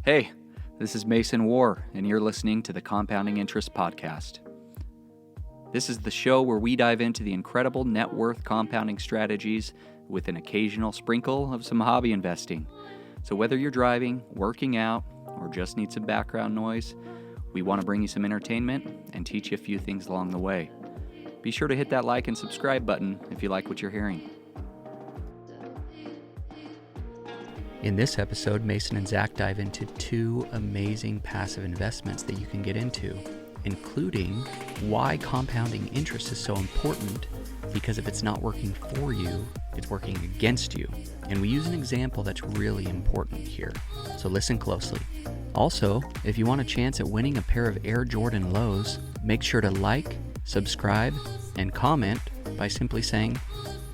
Hey, this is Mason War, and you're listening to the Compounding Interest Podcast. This is the show where we dive into the incredible net worth compounding strategies with an occasional sprinkle of some hobby investing. So whether you're driving, working out, or just need some background noise, we want to bring you some entertainment and teach you a few things along the way. Be sure to hit that like and subscribe button if you like what you're hearing. In this episode, Mason and Zach dive into two amazing passive investments that you can get into, including why compounding interest is so important, because if it's not working for you, it's working against you. And we use an example that's really important here, so listen closely. Also, if you want a chance at winning a pair of Air Jordan lows, make sure to like, subscribe, and comment by simply saying,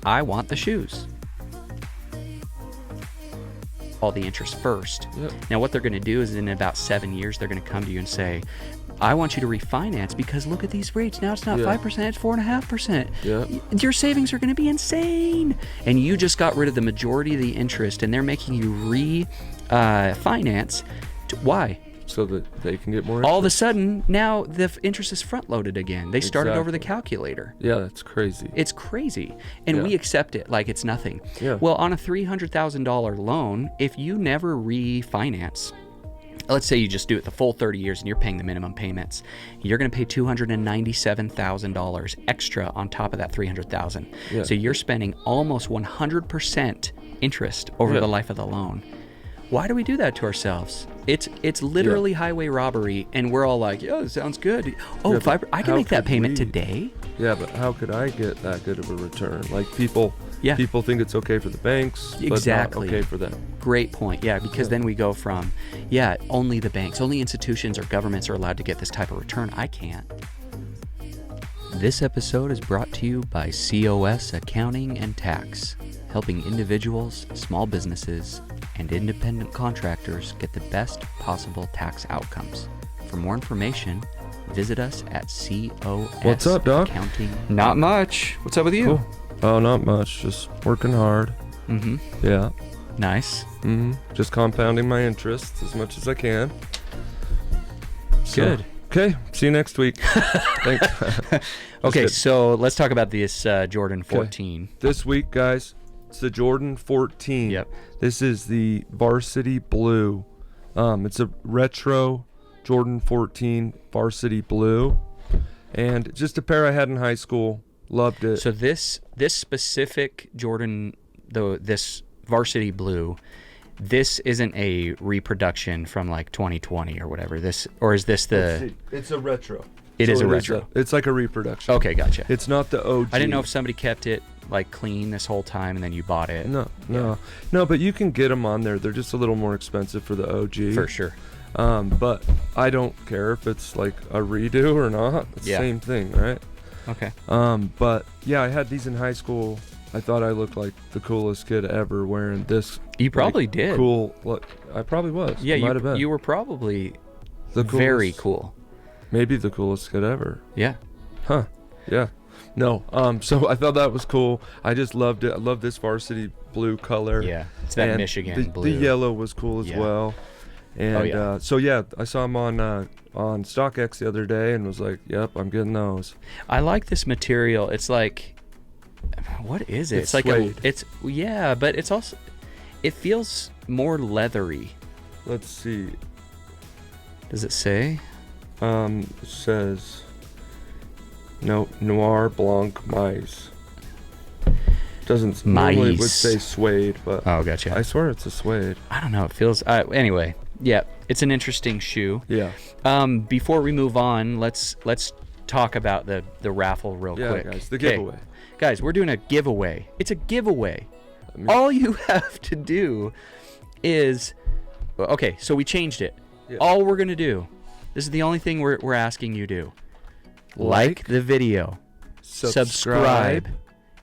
"I want the shoes." All the interest first. Yep. Now what they're going to do is in about 7 years, they're going to come to you and say, I want you to refinance because look at these rates. Now it's not 5%, it's 4.5%. Yep. Your savings are going to be insane. And you just got rid of the majority of the interest and they're making you refinance. Why? So that they can get more interest. All of a sudden, now the interest is front-loaded again. They started over the calculator. Yeah, that's crazy. It's crazy. And we accept it like it's nothing. Yeah. Well, on a $300,000 loan, if you never refinance, let's say you just do it the full 30 years and you're paying the minimum payments, you're going to pay $297,000 extra on top of that $300,000. Yeah. So you're spending almost 100% interest over the life of the loan. Why do we do that to ourselves? It's literally highway robbery, and we're all like, "Yeah, it sounds good. Oh, if I can make that payment today." Yeah, but how could I get that good of a return? Like people think it's okay for the banks, Exactly. but not okay for them. Great point. Yeah, because then we go from, only the banks, only institutions or governments are allowed to get this type of return. I can't. This episode is brought to you by COS Accounting and Tax, helping individuals, small businesses, and independent contractors get the best possible tax outcomes. For more information, visit us at COS What's up, Doc? Accounting. Not much. What's up with you? Cool. Oh, not much. Just working hard. Mm-hmm. Yeah. Nice. Mm-hmm. Just compounding my interest as much as I can. Good. Okay. See you next week. Thanks. Okay, so let's talk about this Jordan 14. This week, guys, it's the Jordan 14. Yep. This is the Varsity Blue. It's a retro Jordan 14 Varsity Blue. And just a pair I had in high school. Loved it. So this specific Jordan, this Varsity Blue, this isn't a reproduction from like 2020 or whatever. Is this the... It's a retro. It is a retro. It's like a reproduction. Okay, gotcha. It's not the OG. I didn't know if somebody kept it like clean this whole time and then you bought it. No, but you can get them on there. They're just a little more expensive for the OG. For sure. But I don't care if it's like a redo or not. It's the same thing, right? Okay. But yeah, I had these in high school. I thought I looked like the coolest kid ever wearing this. You probably did. Cool. Look, I probably was. Yeah, Might have been. You were probably the coolest, very cool. Maybe the coolest kid ever. Yeah. Huh. Yeah. No. So I thought that was cool. I just loved it. I love this Varsity Blue color. Yeah. It's that Michigan blue. The yellow was cool as well. And I saw them on StockX the other day and was like, "Yep, I'm getting those." I like this material. It's like, what is it? It's like suede. But it's also, it feels more leathery. Let's see. Does it say? It says Noir Blanc Mice. Doesn't normally it would say suede, but oh, gotcha. I swear it's a suede. I don't know. It feels anyway. Yeah, it's an interesting shoe. Yeah. Before we move on, let's talk about the raffle real quick. Yeah, guys, the giveaway. Guys, we're doing a giveaway. It's a giveaway. All you have to do is, okay, so we changed it. Yeah. All we're gonna do, this is the only thing we're asking you to do. Like the video, subscribe,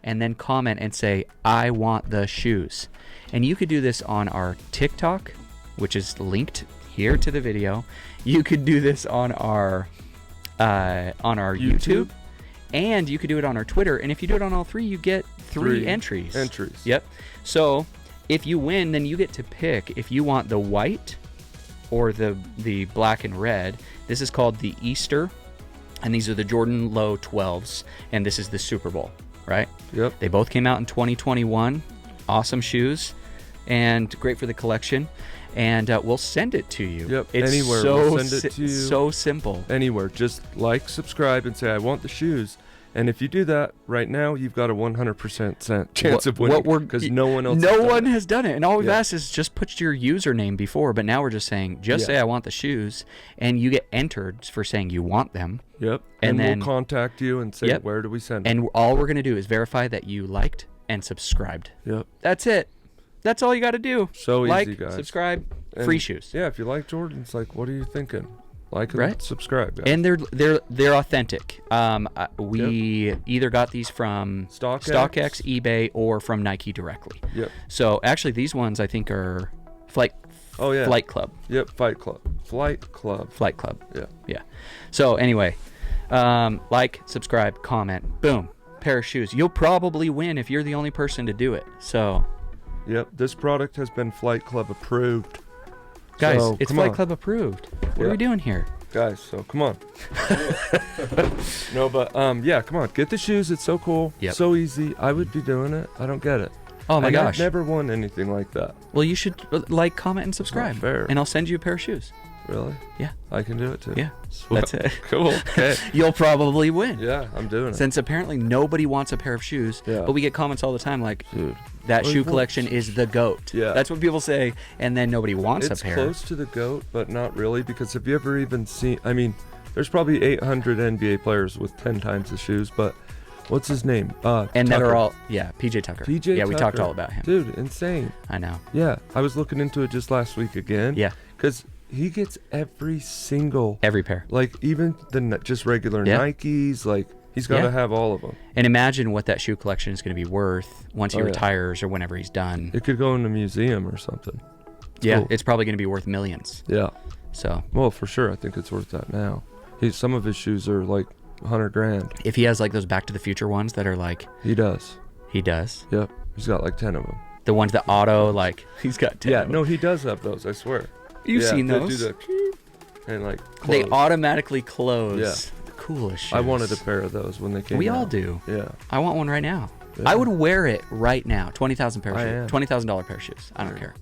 and then comment and say, "I want the shoes." And you could do this on our TikTok, which is linked here to the video. You could do this on our YouTube, and you could do it on our Twitter. And if you do it on all three, you get three entries. Entries. Yep. So if you win, then you get to pick if you want the white or the black and red. This is called the Easter, and these are the Jordan Low 12s, and this is the Super Bowl, right? Yep. They both came out in 2021. Awesome shoes, and great for the collection. And we'll send it to you. Yep. It's Anywhere. So We'll send it to you. So simple. Anywhere. Just like, subscribe, and say, I want the shoes. And if you do that right now, you've got a 100% chance of winning, because no one else has done it. And all we've asked is just put your username before, but now we're just saying, say I want the shoes, and you get entered for saying you want them. Yep. And then we'll contact you and say, where do we send it? And all we're going to do is verify that you liked and subscribed. Yep. That's it. That's all you got to do. So like, easy, guys. Subscribe, and free shoes. Yeah, if you like Jordans, like, what are you thinking? Like and right? subscribe, guys. And they're authentic. We either got these from StockX, eBay, or from Nike directly. Yep. So actually, these ones I think are Flight Club. Yep, Flight Club. Yeah. So anyway, like, subscribe, comment, boom, pair of shoes. You'll probably win if you're the only person to do it. So. Yep, this product has been Flight Club approved. Guys, so, it's Flight Club approved. What are we doing here? Guys, so come on. No, but yeah, come on. Get the shoes. It's so cool. Yep. So easy. I would be doing it. I don't get it. Oh my gosh. I've never won anything like that. Well, you should like, comment, and subscribe. Not fair. And I'll send you a pair of shoes. Really? Yeah. I can do it too. Yeah. That's it. Cool. Okay. You'll probably win. Yeah, I'm doing it. Since apparently nobody wants a pair of shoes, but we get comments all the time like, dude, that shoe collection is the GOAT. Yeah. That's what people say, and then nobody wants a pair. It's close to the GOAT, but not really, because have you ever even seen, I mean, there's probably 800 NBA players with 10 times the shoes, but what's his name? And Tucker. that are all, PJ Tucker. Yeah, we talked all about him. Dude, insane. I know. Yeah, I was looking into it just last week again. Yeah. Because he gets every pair. Like, even the just regular Nikes, like, he's got to have all of them. And imagine what that shoe collection is going to be worth once he retires or whenever he's done. It could go in a museum or something. Cool. It's probably going to be worth millions. Yeah. So. Well, for sure, I think it's worth that now. Some of his shoes are like $100,000. If he has like those Back to the Future ones that are like. He does. He does. Yep. He's got like 10 of them. The ones that auto, like, he's got 10 Yeah, of them. no, he does have those, I swear. You've seen those. They do the and like close. They automatically close. Yeah. Coolest shoes. I wanted a pair of those when they came out. We all do. Yeah. I want one right now. Yeah. I would wear it right now. $20,000 pair of shoes. $20,000 pair of shoes. I don't care.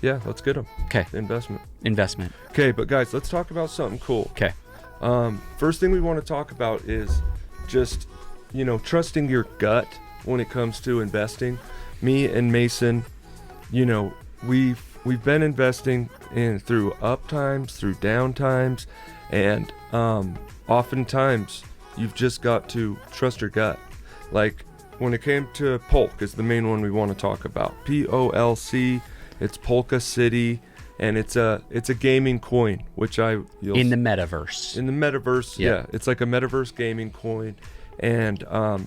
Yeah, let's get them. Okay. Investment. Okay, but guys, let's talk about something cool. Okay. First thing we want to talk about is just, trusting your gut when it comes to investing. Me and Mason, we've been investing through up times, through down times, and oftentimes you've just got to trust your gut. Like when it came to Polk is the main one we want to talk about. POLC, it's Polkacity, and it's a gaming coin, which in the metaverse. In the metaverse, yeah. It's like a metaverse gaming coin, and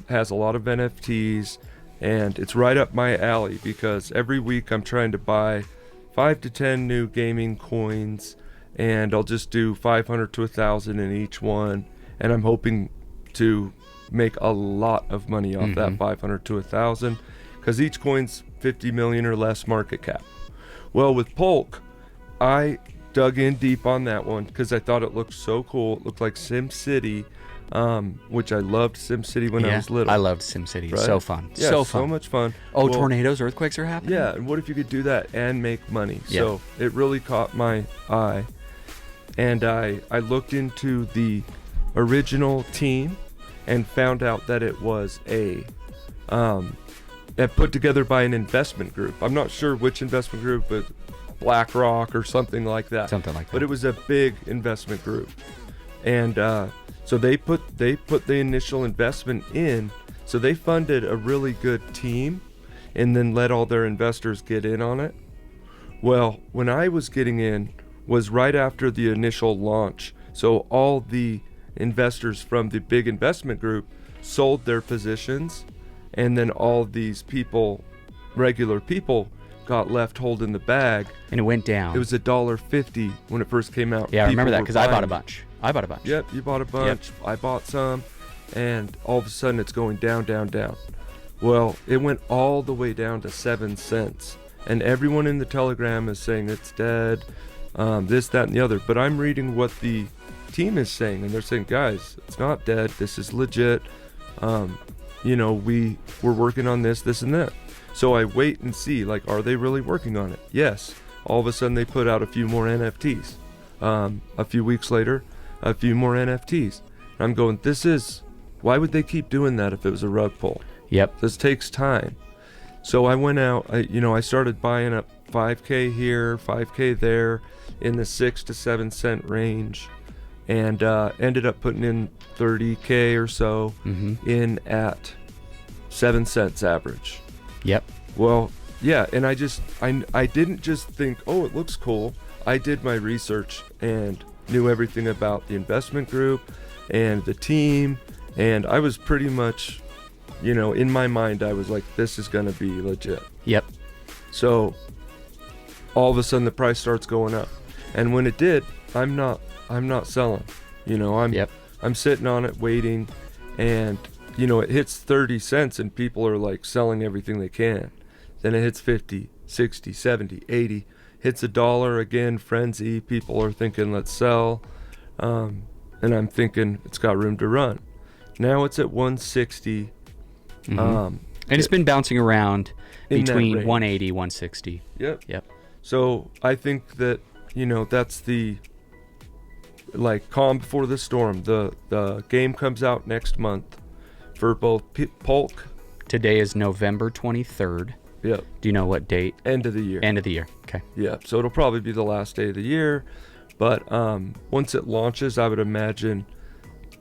has a lot of NFTs, and it's right up my alley because every week I'm trying to buy 5 to 10 new gaming coins, and I'll just do 500 to 1,000 in each one, and I'm hoping to make a lot of money off that 500 to 1,000 because each coin's 50 million or less market cap. Well, with Polk, I dug in deep on that one because I thought it looked so cool. It looked like SimCity, which I loved SimCity when I was little. I loved SimCity. Right? So fun. Yeah, so fun. So much fun. Oh, well, tornadoes, earthquakes are happening? Yeah, and what if you could do that and make money? Yeah. So it really caught my eye. And I looked into the original team and found out that it was put together by an investment group. I'm not sure which investment group, but BlackRock or something like that. Something like that. But it was a big investment group. And so they put the initial investment in. So they funded a really good team and then let all their investors get in on it. Well, when I was getting in was right after the initial launch. So all the investors from the big investment group sold their positions, and then all these people, regular people, got left holding the bag. And it went down. It was $1.50 when it first came out. Yeah, I remember that because I bought a bunch. Yep, you bought a bunch. Yep. I bought some, and all of a sudden it's going down, down, down. Well, it went all the way down to 7 cents. and everyone in the Telegram is saying it's dead, this, that, and the other. But I'm reading what the team is saying, and they're saying, guys, it's not dead. This is legit. We're working on this, and that. So I wait and see, like, are they really working on it? Yes. All of a sudden they put out a few more NFTs. A few weeks later, a few more NFTs. I'm going, why would they keep doing that if it was a rug pull? Yep. This takes time. So I went out, I started buying up 5K here, 5K there, in the 6 to 7 cent range, and ended up putting in 30K or so in at 7 cents average. Yep. Well, yeah, and I didn't just think, oh, it looks cool. I did my research and knew everything about the investment group and the team, and I was pretty much, in my mind, I was like, this is going to be legit. Yep. So all of a sudden the price starts going up, and when it did, I'm not selling. I'm sitting on it waiting, and it hits 30 cents and people are like selling everything they can. Then it hits 50, 60, 70, 80, hits $1 again, frenzy. People are thinking, let's sell. And I'm thinking it's got room to run. Now it's at 160. And it's been bouncing around between 180, 160. Yep. So I think that, that's the, like, calm before the storm. The game comes out next month for both Polk. Today is November 23rd. Yep. Do you know what date? End of the year. End of the year. Okay. Yeah. So it'll probably be the last day of the year. But once it launches, I would imagine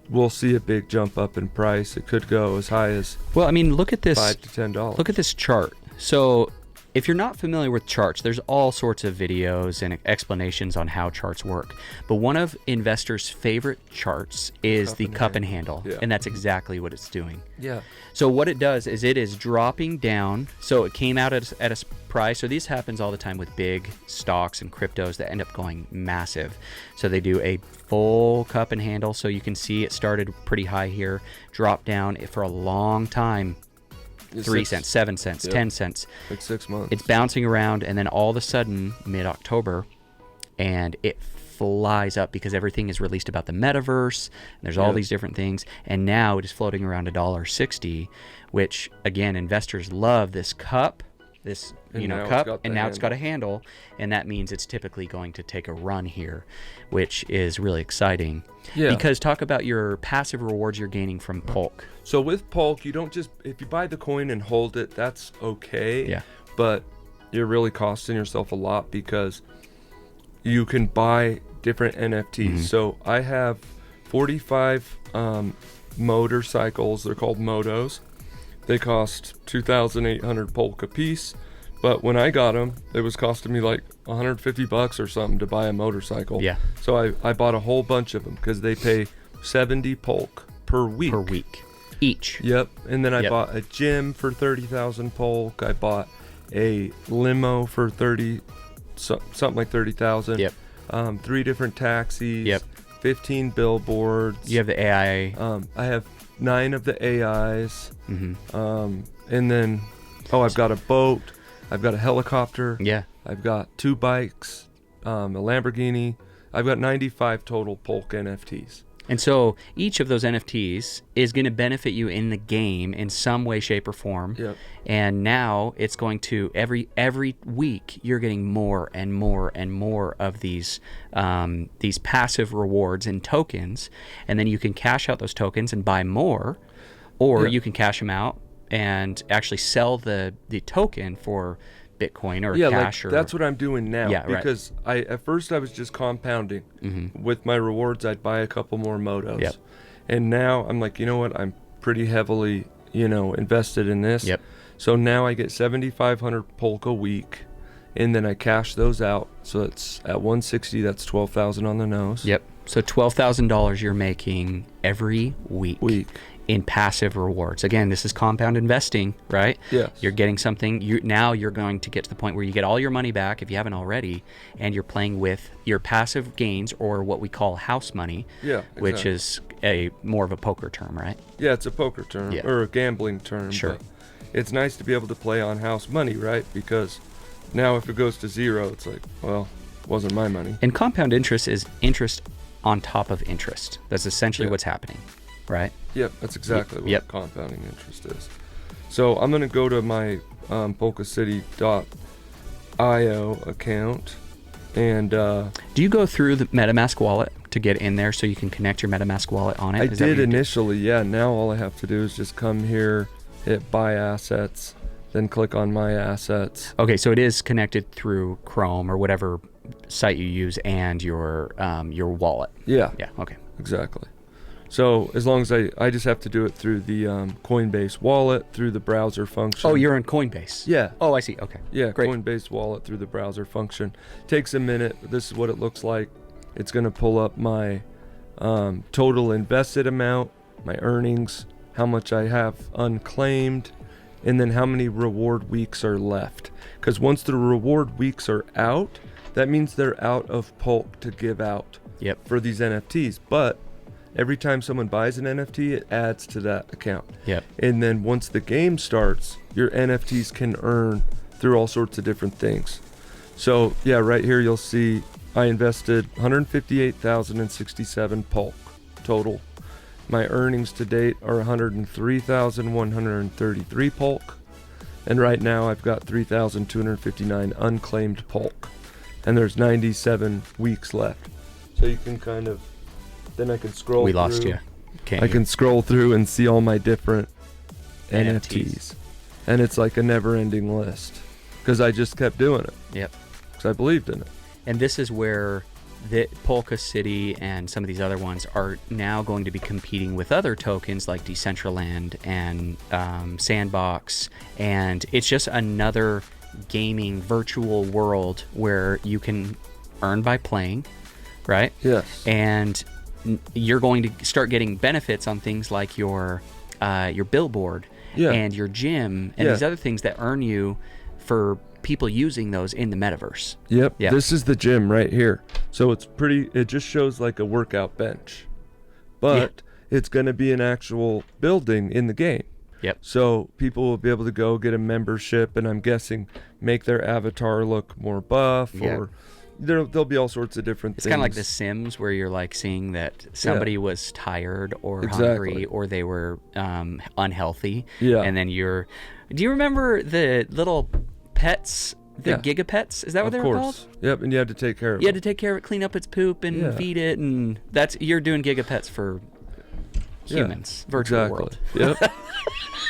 we'll see a big jump up in price. It could go as high as look at this. $5 to $10. Look at this chart. So if you're not familiar with charts, there's all sorts of videos and explanations on how charts work. But one of investors' favorite charts is the cup and handle. Yeah. And that's exactly what it's doing. Yeah. So what it does is it is dropping down. So it came out at a price. So this happens all the time with big stocks and cryptos that end up going massive. So they do a full cup and handle. So you can see it started pretty high here, dropped down for a long time. 3 cents, 7 cents, 10 cents. Like 6 months. It's bouncing around, and then all of a sudden, mid-October, and it flies up because everything is released about the metaverse. And there's all these different things, and now it is floating around $1.60, which, again, investors love this cup. This cup, and now it's got a handle, and that means it's typically going to take a run here, which is really exciting. Yeah. Because talk about your passive rewards you're gaining from Polk. So with Polk, you don't just, if you buy the coin and hold it, that's okay. Yeah. But you're really costing yourself a lot because you can buy different NFTs. So I have 45 motorcycles. They're called motos. They cost 2,800 Polk a piece, but when I got them, it was costing me like $150 or something to buy a motorcycle. Yeah. So I bought a whole bunch of them because they pay 70 Polk per week. Per week. Each. Yep. And then I bought a gym for 30,000 Polk. I bought a limo for something like 30,000. Yep. 3 different taxis. Yep. 15 billboards. You have the AI. I have 9 of the AIs. And then, I've got a boat. I've got a helicopter. Yeah. I've got 2 bikes, a Lamborghini. I've got 95 total Polk NFTs. And so each of those NFTs is going to benefit you in the game in some way, shape, or form. Yep. And now it's going to, every week, you're getting more and more and more of these passive rewards and tokens. And then you can cash out those tokens and buy more, or you can cash them out and actually sell the token for Bitcoin or cash. Like, that's what I'm doing now. Yeah, because at first I was just compounding. With my rewards, I'd buy a couple more motos. Yep. And now I'm like, you know what? I'm pretty heavily, invested in this. Yep. So now I get 7,500 Polk a week, and then I cash those out. So it's at 160. That's 12,000 on the nose. Yep. So $12,000 you're making every week. In passive rewards. Again, this is compound investing, right? Yes. You're getting something. Now you're going to get to the point where you get all your money back if you haven't already, and you're playing with your passive gains, or what we call house money, which is more of a poker term, right? Yeah, it's a poker term or a gambling term. Sure. But it's nice to be able to play on house money, right? Because now if it goes to zero, it's like, well, wasn't my money. And compound interest is interest on top of interest. That's essentially what's happening, right? Yep, that's exactly what Yep. compounding interest is. So I'm going to go to my Polkacity.io account, and Do you go through the MetaMask wallet to get in there so you can connect your MetaMask wallet on it? I Is that what did you do? initially, yeah. Now all I have to do is just come here, hit buy assets, then click on my assets. Okay, so it is connected through Chrome or whatever site you use and your wallet. Yeah, Yeah, okay. exactly. So as long as I just have to do it through the COINBASE wallet, through the browser function. Oh, you're in Coinbase. Yeah. Oh, I see. Okay. Yeah, Great. COINBASE wallet through the browser function. Takes a minute. This is what it looks like. It's going to pull up my total invested amount, my earnings, how much I have unclaimed, and then how many reward weeks are left. Because once the reward weeks are out, that means they're out of Polk to give out for these NFTs. But every time someone buys an NFT, it adds to that account. Yep. And then once the game starts, your NFTs can earn through all sorts of different things. So yeah, right here you'll see I invested 158,067 Polk total. My earnings to date are 103,133 Polk. And right now I've got 3,259 unclaimed Polk. And there's 97 weeks left. So you can kind of, then I can scroll We through. lost you. Can't I you? can scroll through and see all my different NFTs. NFTs. And it's like a never-ending list. Because I just kept doing it. Yep. Because I believed in it. And this is where the Polkacity and some of these other ones are now going to be competing with other tokens like Decentraland and Sandbox. And it's just another gaming virtual world where you can earn by playing, right? Yes. And you're going to start getting benefits on things like your billboard and your gym and these other things that earn you for people using those in the metaverse. Yep. Yeah. This is the gym right here. So it's pretty, it just shows like a workout bench. But it's going to be an actual building in the game. Yep. So people will be able to go get a membership, and I'm guessing make their avatar look more buff, or there'll be all sorts of different It's things. kind of like The Sims, where you're like seeing that somebody was tired or hungry or they were unhealthy. Yeah. And then do you remember the little pets, the gigapets? Is that what they were called? Yep, and you had to take care of it. You had to take care of it, clean up its poop and feed it, and you're doing gigapets for humans, virtual world. Yep.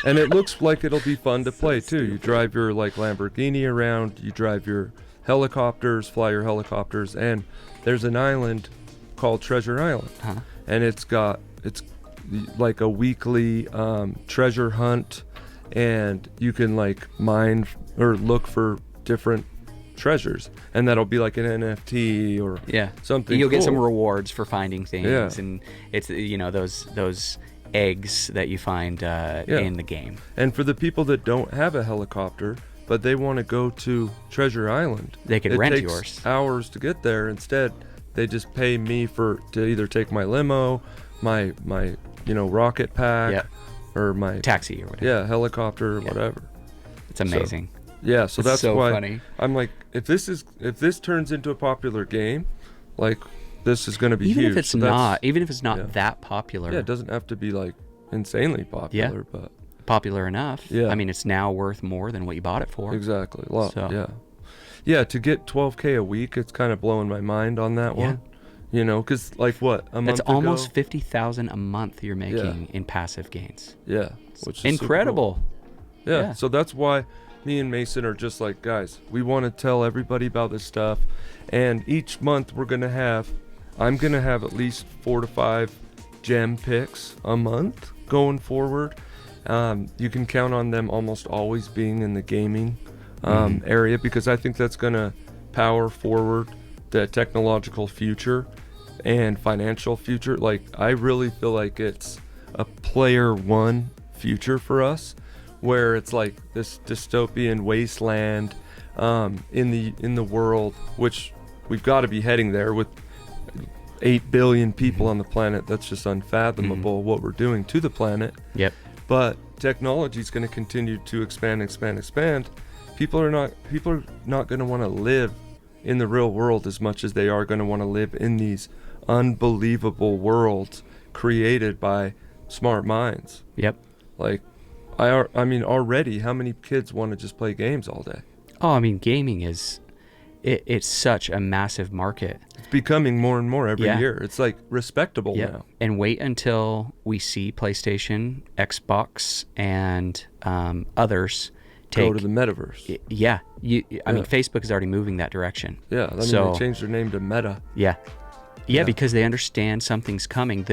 And it looks like it'll be fun to play too. You drive your like Lamborghini around, you drive your helicopters, fly your helicopters, and there's an island called Treasure Island. And it's like a weekly treasure hunt, and you can like mine or look for different treasures, and that'll be like an NFT or something. You'll get some cool. rewards for finding things, and it's those eggs that you find in the game. And for the people that don't have a helicopter but they want to go to Treasure Island, they can rent takes yours. Hours to get there. Instead, they just pay me to either take my limo, my rocket pack, or my taxi or whatever. Helicopter or whatever. It's amazing. So that's so why funny. I'm like, if this turns into a popular game, like this is going to be even huge. if it's not that popular. Yeah, it doesn't have to be like insanely popular, but popular enough. Yeah. I mean, it's now worth more than what you bought it for. Exactly. A lot. So. Yeah, to get 12K a week, it's kind of blowing my mind on that one. Because like what, a month It's almost $50,000 a month you're making in passive gains. Yeah, which is incredible. Super cool. Yeah, so that's why me and Mason are just like, guys, we want to tell everybody about this stuff, and each month I'm gonna have at least 4 to 5 gem picks a month going forward. You can count on them almost always being in the gaming area, because I think that's going to power forward the technological future and financial future. Like, I really feel like it's a player one future for us, where it's like this dystopian wasteland in the world, which we've got to be heading there with 8 billion people on the planet. That's just unfathomable what we're doing to the planet. Yep. But technology is going to continue to expand, People are not going to want to live in the real world as much as they are going to want to live in these unbelievable worlds created by smart minds. Yep. Like, I mean, already, how many kids want to just play games all day? Oh, I mean, gaming it's such a massive market. It's becoming more and more every Yeah. year. It's like respectable now. And wait until we see PlayStation, Xbox, and others Go to the metaverse. Yeah. I mean, Facebook is already moving that direction. Yeah. I mean, they changed their name to Meta. Yeah, because they understand something's coming.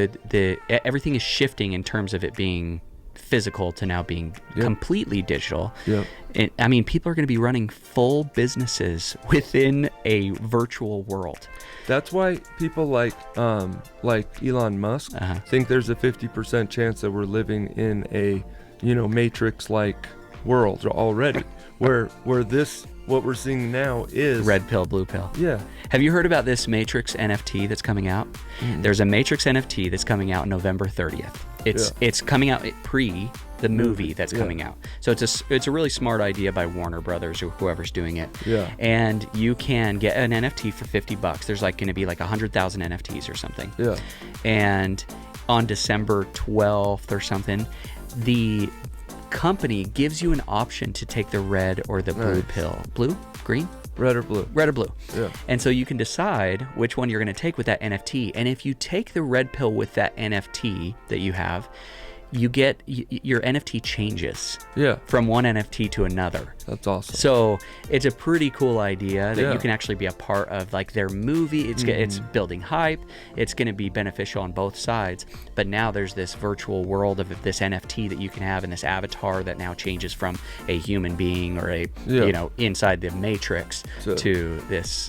Everything is shifting in terms of it being physical to now being completely digital. Yeah. And, I mean, people are going to be running full businesses within a virtual world. That's why people like Elon Musk think there's a 50% chance that we're living in a, Matrix-like world already, where what we're seeing now is red pill, blue pill. Yeah. Have you heard about this Matrix NFT that's coming out? There's a Matrix NFT that's coming out November 30th. It's coming out pre the movie that's coming out. So it's a really smart idea by Warner Brothers or whoever's doing it. Yeah. And you can get an NFT for $50. There's like going to be like 100,000 NFTs or something. Yeah. And on December 12th or something, the company gives you an option to take the red or the blue pill. Blue? Green? Red or blue. Red or blue. Yeah. And so you can decide which one you're going to take with that NFT. And if you take the red pill with that NFT that you have, you get your NFT changes from one NFT to another. That's awesome. So it's a pretty cool idea that you can actually be a part of like their movie. It's building hype. It's going to be beneficial on both sides. But now there's this virtual world of this NFT that you can have, and this avatar that now changes from a human being or a inside the matrix to this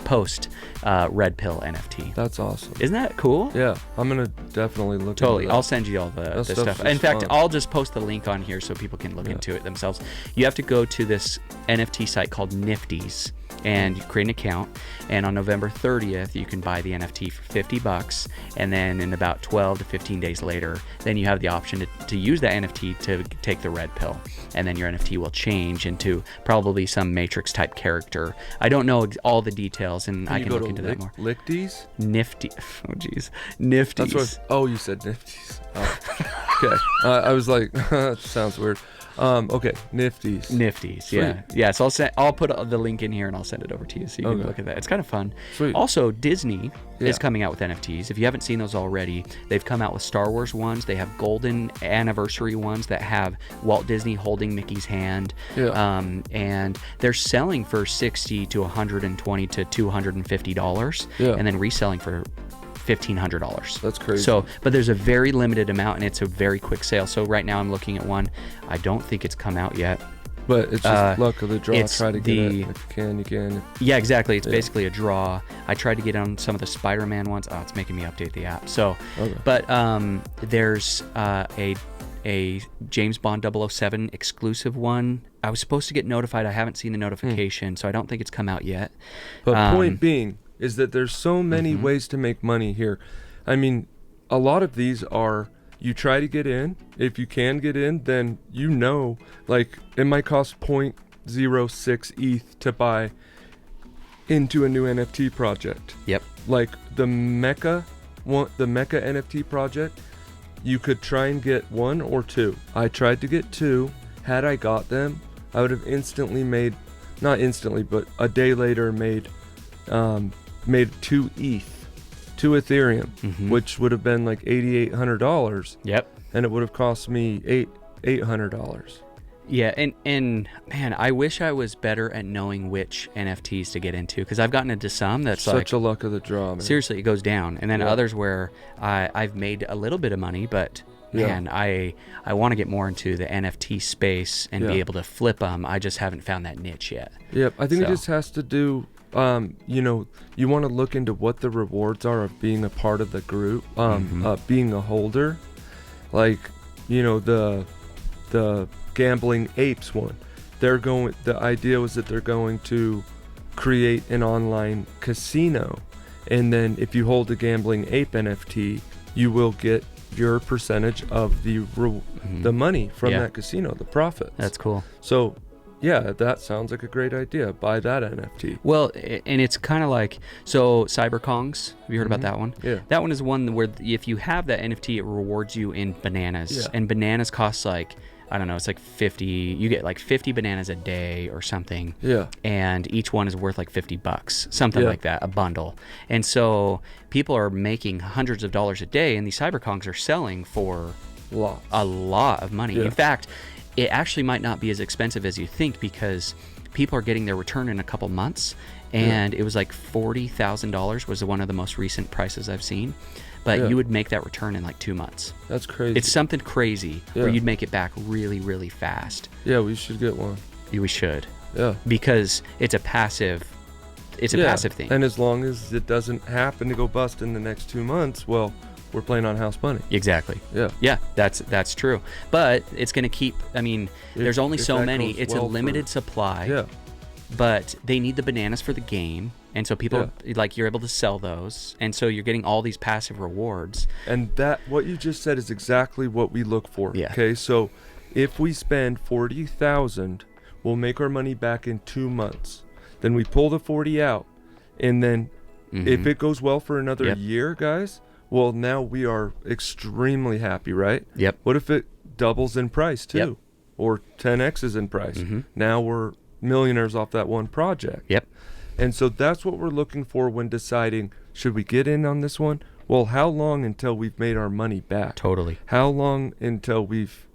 post red pill NFT. That's awesome. Isn't that cool? Yeah, I'm gonna definitely look. Totally. Into that. I'll send you all the stuff. In fact, I'll just post the link on here so people can look into it themselves. You have to go to this NFT site called Nifty's and you create an account, and on November 30th you can buy the NFT for $50, and then in about 12 to 15 days later, then you have the option to use that NFT to take the red pill, and then your NFT will change into probably some Matrix type character. I don't know all the details, and I can look into that more. Licties? Nifty. Oh geez, Nifty's. That's what. You said Nifty's. Oh. Okay. I was like, that sounds weird. Okay, Nifty's. Yeah. So I'll put the link in here and I'll send it over to you so you can look at that. It's kind of fun. Sweet. Also, Disney is coming out with NFTs. If you haven't seen those already, they've come out with Star Wars ones. They have golden anniversary ones that have Walt Disney holding Mickey's hand. Yeah. And they're selling for $60 to $120 to $250, and then reselling for $1,500. That's crazy. So, but there's a very limited amount, and it's a very quick sale. So right now I'm looking at one. I don't think it's come out yet. But it's just luck of the draw. Try to get it. If you can. Yeah, exactly. It's basically a draw. I tried to get on some of the Spider-Man ones. Oh, it's making me update the app. So, but there's a James Bond 007 exclusive one. I was supposed to get notified. I haven't seen the notification, so I don't think it's come out yet. But point being is that there's so many ways to make money here. I mean, a lot of these are, you try to get in. If you can get in, then like it might cost 0.06 ETH to buy into a new NFT project. Yep. Like the Mecha NFT project, you could try and get 1 or 2. I tried to get 2. Had I got them, I would have instantly not instantly, but a day later made 2 ETH, 2 Ethereum, which would have been like $8,800. Yep. And it would have cost me $800. Yeah, and man, I wish I was better at knowing which NFTs to get into, because I've gotten into some that's such a luck of the draw, man. Seriously, it goes down, and then others where I've made a little bit of money, but man, I want to get more into the NFT space and be able to flip them. I just haven't found that niche yet. Yep, I think it just has to do. You want to look into what the rewards are of being a part of the group, being a holder, like the Gambling Apes one. The idea was that they're going to create an online casino, and then if you hold a Gambling Ape NFT, you will get your percentage of the money from that casino, the profits. That's cool. So Yeah, that sounds like a great idea. Buy that NFT. Well, and it's kind of like, so CyberKongs, have you heard about that one? Yeah. That one is one where if you have that NFT, it rewards you in bananas. Yeah. And bananas cost like, I don't know, it's like 50, you get like 50 bananas a day or something. Yeah. And each one is worth like $50, something like that, a bundle. And so people are making hundreds of dollars a day, and these CyberKongs are selling for a lot of money. Yeah. In fact, it actually might not be as expensive as you think, because people are getting their return in a couple months, and it was like $40,000 was one of the most recent prices I've seen. But you would make that return in like 2 months. That's crazy. It's something crazy where you'd make it back really, really fast. Yeah, we should get one. We should. Yeah. Because it's a passive thing. And as long as it doesn't happen to go bust in the next 2 months, well, we're playing on house money. Exactly. Yeah. Yeah, that's true. But it's going to keep, I mean, there's only so many. It's a limited supply. Yeah. But they need the bananas for the game. And so people, like, you're able to sell those. And so you're getting all these passive rewards. And that, what you just said is exactly what we look for. Yeah. Okay, so if we spend 40,000, we'll make our money back in 2 months. Then we pull the 40 out. And then if it goes well for another year, guys, well, now we are extremely happy, right? Yep. What if it doubles in price too? Or 10x's in price? Now we're millionaires off that one project. Yep. And so that's what we're looking for when deciding, should we get in on this one? Well, how long until we've made our money back? Totally. How long until we've,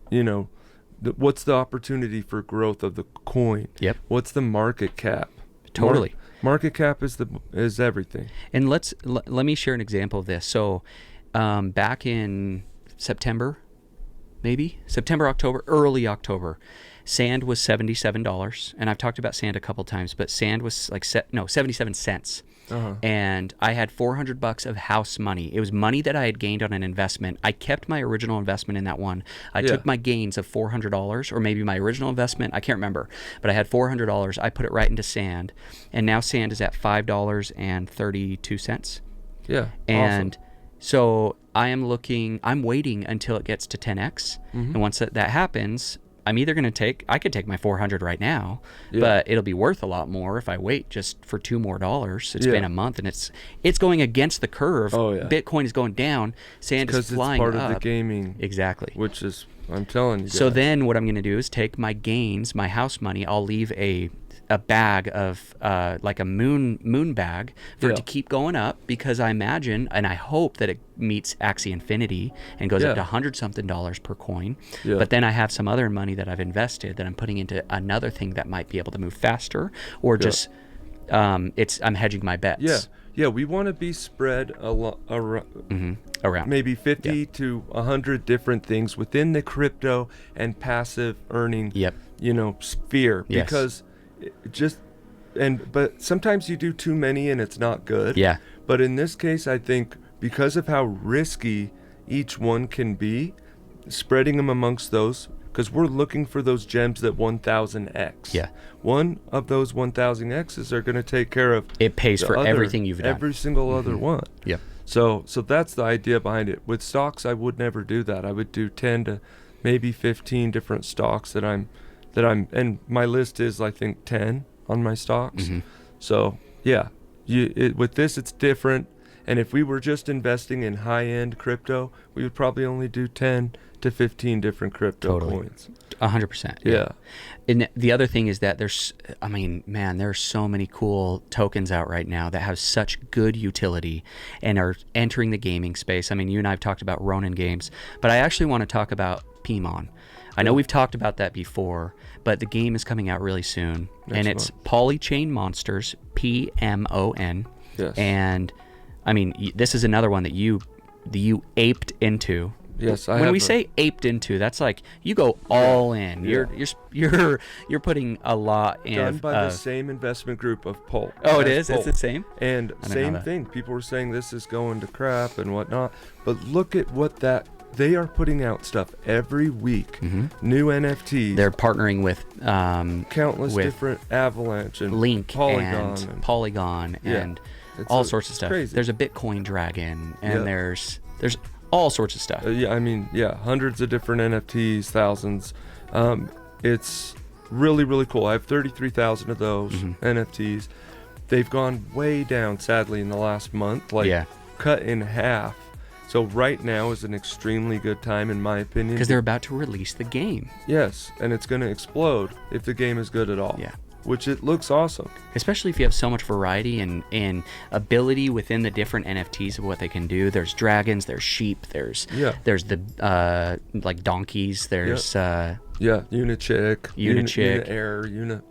what's the opportunity for growth of the coin? Yep. What's the market cap? Totally. Market cap is everything. And let me share an example of this. So back in September, October, early October, sand was $77. And I've talked about sand a couple times, but sand was like 77 cents. And I had $400 of house money. It was money that I had gained on an investment. I kept my original investment in that one. I took my gains of $400, or maybe my original investment, I can't remember, but I had $400. I put it right into sand, and now sand is at $5.32. Yeah. And so I'm waiting until it gets to 10x. And once that happens, I'm either going to I could take my 400 right now, but it'll be worth a lot more if I wait just for $2 more. It's been a month, and it's going against the curve. Oh, yeah. Bitcoin is going down. Sand is flying up. Because it's part of the gaming. Exactly. Which is, I'm telling you guys. So then what I'm going to do is take my gains, my house money. I'll leave a bag of like a moon bag for it to keep going up, because I imagine and I hope that it meets Axie Infinity and goes up to $100-something per coin. But then I have some other money that I've invested that I'm putting into another thing that might be able to move faster, or just I'm hedging my bets. Yeah, we want to be spread around maybe 50 to 100 different things within the crypto and passive earning sphere, because but sometimes you do too many and it's not good. Yeah. But in this case, I think because of how risky each one can be, spreading them amongst those, because we're looking for those gems that 1000x. Yeah. One of those 1000x's are going to take care of it pays for everything you've done. Every single other one. Yeah. So that's the idea behind it. With stocks, I would never do that. I would do 10 to maybe 15 different stocks that I'm and my list is, I think, 10 on my stocks. So with this it's different. And if we were just investing in high-end crypto, we would probably only do 10 to 15 different crypto coins. 100%. Yeah. And the other thing is that there's so many cool tokens out right now that have such good utility and are entering the gaming space. I mean, you and I have talked about Ronin Games, but I actually want to talk about PMON. I know we've talked about that before, but the game is coming out really soon. And it's Polychain Monsters, PMON. Yes. And I mean, this is another one that you aped into. Yes, when we say aped into, that's like you go all in. You're putting a lot in. Done by the same investment group of Polk. Oh, it is? It's the same? And same thing. People were saying this is going to crap and whatnot. But look at what they are putting out stuff every week. New NFTs. They're partnering with countless different Avalanche and Link Polygon and Polygon and all sorts of stuff. Crazy. There's a Bitcoin dragon, and there's all sorts of stuff. Hundreds of different NFTs, thousands. really, really cool. I have 33,000 of those NFTs. They've gone way down, sadly, in the last month, cut in half. So right now is an extremely good time, in my opinion. Because they're about to release the game. Yes, and it's going to explode if the game is good at all. Yeah. Which it looks awesome. Especially if you have so much variety and ability within the different NFTs of what they can do. There's dragons, there's sheep, there's the like donkeys, there's Unichick, Air,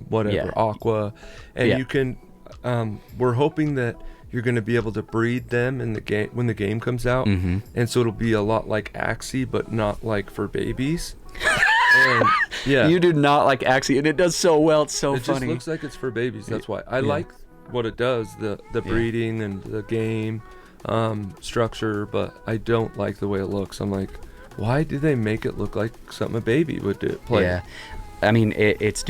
whatever, Aqua, and you can. We're hoping that you're going to be able to breed them in the game when the game comes out, and so it'll be a lot like Axie, but not like for babies. And, you do not like Axie, and it does so well. It's so funny. It just looks like it's for babies. That's why I like what it does, the breeding and the game structure, but I don't like the way it looks. I'm like, why do they make it look like something a baby would play? Yeah. I mean, it's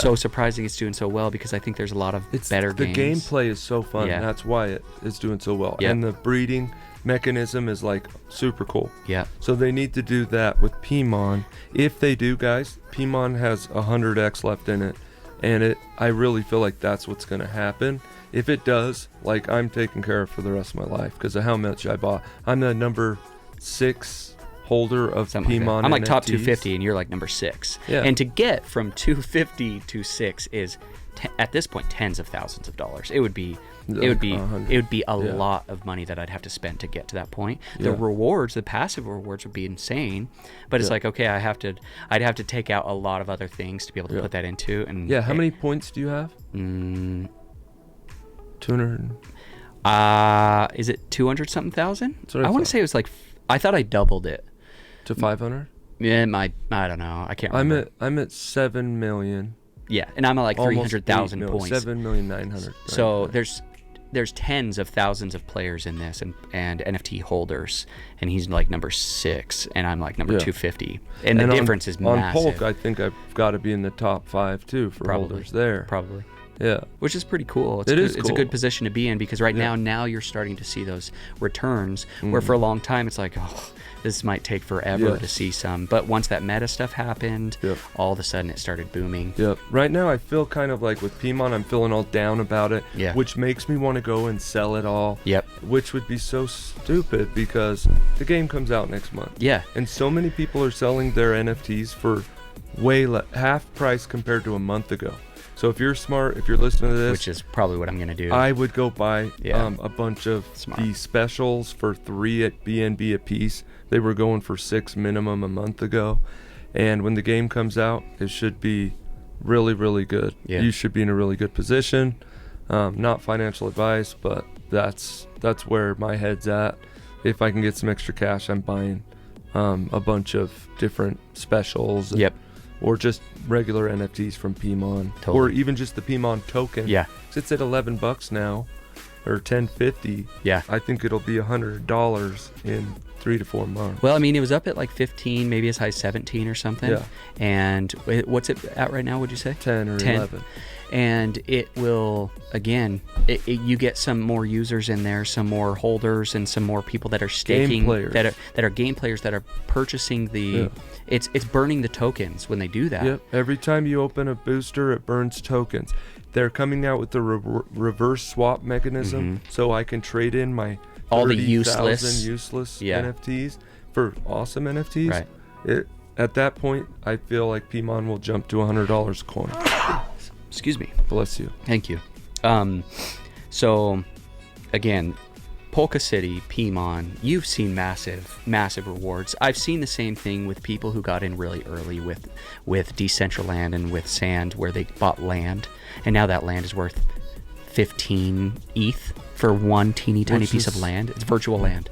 so surprising it's doing so well, because I think there's a lot of better games. The gameplay is so fun. Yeah. That's why it is doing so well. Yep. And the breeding mechanism is like super cool. Yeah. So they need to do that with PMON. If they do, guys, PMON has 100x left in it, and I really feel like that's what's going to happen. If it does, like, I'm taken care of for the rest of my life because of how much I bought. I'm the number 6 holder of PMON. I'm like NFTs. top 250, and you're like number 6. Yeah. And to get from 250 to 6 is at this point tens of thousands of dollars. It would be a lot of money that I'd have to spend to get to that point. The rewards, the passive rewards, would be insane, but it's like, okay, I'd have to take out a lot of other things to be able to put that into. And how many points do you have? 200. Is it 200 something thousand? I want to say it was like, I thought I doubled it to 500. Yeah, I don't know. I can't remember. I'm at 7 million. Yeah, and I'm at like 300,000 points. 7,900,000. So there's tens of thousands of players in this, and NFT holders, and he's like number 6, and I'm like number 250, and the difference is massive. On Polk, I think I've got to be in the top 5 too for holders there. Probably. Yeah, which is pretty cool. It's a good position to be in, because right now you're starting to see those returns, where for a long time it's like, oh, this might take forever to see some. But once that meta stuff happened, all of a sudden it started booming. Yep. Right now I feel kind of like with PMON, I'm feeling all down about it, which makes me want to go and sell it all. Yep. Which would be so stupid, because the game comes out next month. Yeah. And so many people are selling their NFTs for half price compared to a month ago. So if you're smart, if you're listening to this, which is probably what I'm going to do, I would go buy a bunch of the specials for $3 at BNB a piece. They were going for $6 minimum a month ago. And when the game comes out, it should be really, really good. Yeah. You should be in a really good position. Not financial advice, but that's where my head's at. If I can get some extra cash, I'm buying a bunch of different specials. Or just regular NFTs from PMON, or even just the PMON token. Yeah, it's at $11 now, or $10.50. Yeah, I think it'll be $100 in 3 to 4 months. Well, I mean, it was up at like 15, maybe as high as 17 or something. Yeah. And what's it at right now? Would you say 10 or 11? And it will, again, you get some more users in there, some more holders, and some more people that are staking, that are game players that are purchasing the. It's burning the tokens when they do that. Yep. Every time you open a booster, it burns tokens. They're coming out with the reverse swap mechanism, so I can trade in my all the useless NFTs for awesome NFTs. Right. At that point, I feel like PMON will jump to $100 a coin. Excuse me. Bless you. Thank you. So, again, Polkacity, PMON, you've seen massive rewards. I've seen the same thing with people who got in really early with Decentraland and with Sand, where they bought land, and now that land is worth 15 ETH for one teeny tiny piece of land. It's virtual land.